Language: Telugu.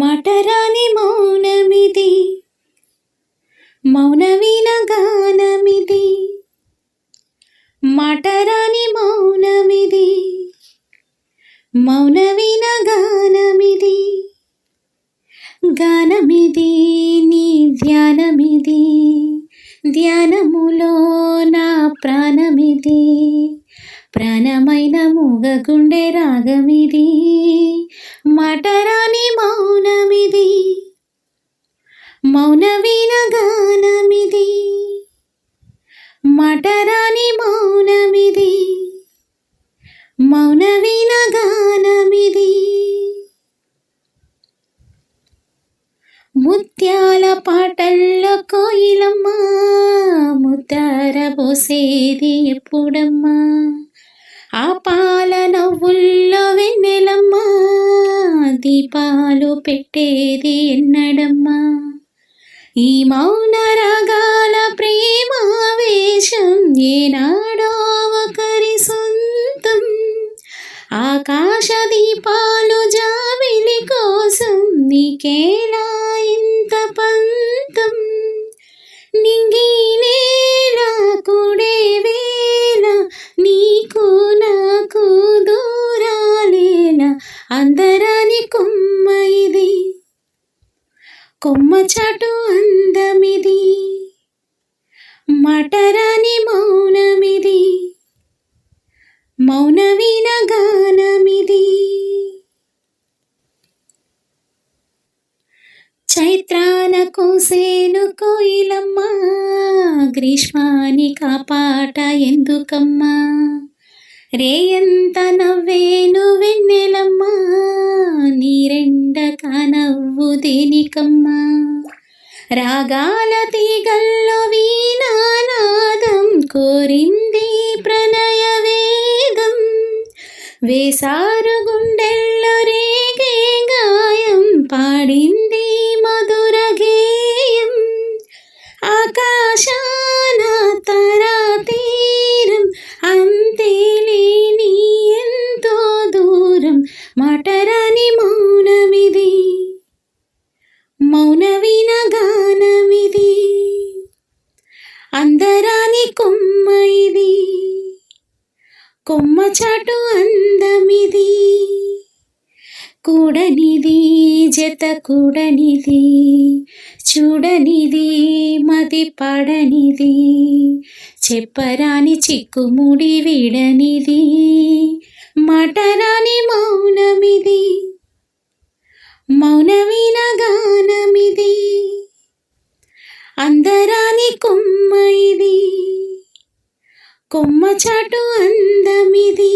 మాటరాని మౌనమిది, మౌనవీణ గానమిది. మాటరాని మౌనమిది, మౌనవీణ గానమిది. గానమిది నీ ధ్యానమిది, ధ్యానములో నా ప్రాణమిది. ప్రాణమైన మూగగుండె రాగమిది. మాటరాని మౌనమిది, మౌనవీణ గానమిది. మాటరాని మౌనమిది, మౌనవీణ గానమిది. ముత్యాల పాటల్లో కోయిలమ్మ, ముద్దార పోసేది ఎప్పుడమ్మా? ఆ పాల నవ్వుల్లో వెన్నెలమ్మ, దీపాలు పెట్టేది ఎన్నడమ్మా? ఈ మౌన రాగాల ప్రేమావేశం ఏనాడో ఒకరి సొంతం. ఆకాశ దీపాలు జాబిలి కోసం నీకేలా ఇంత పంతం? నింగి నేల కూడే వేళ నీకు నాకు దూరాలేల. అందరాని కొమ్మ ఇది, కొమ్మ చాటు అందమిది. మాటరాని మౌనమిది, మౌనవీణ గానమిది. చైత్రాన కోసేను కోయిలమ్మ, గ్రీష్మాని కాపాట ఎందుకమ్మా? రేయంత నవ్వేను వెన్నెలమ్మ, నీరెండ కానవ్వు దేనికమ్మా? రాగాల తీగల్లో వీణానాదం కోరింది ప్రణయ వేదం. వేసారు గుండెల్లో రేగే గాయం పాడింది మధుర గేయం. ఆకాశాన తారా తీరం అంతేలేని ఎంతో దూరం. మాటరాని మౌనమిది, మౌనవీణ గానమిది. అందరాని కొమ్మ ఇది, కొమ్మ చాటు అందమిది. కూడనిది జత కూడనిది, చూడనిది మది పడనిది. చెప్పరాని చిక్కుముడి విడనిది. మాటరాని మౌనమిది, మౌనవీణ గానమిది. అందరాని కొమ్మ ఇది, కొమ్మ చాటు అందమిది.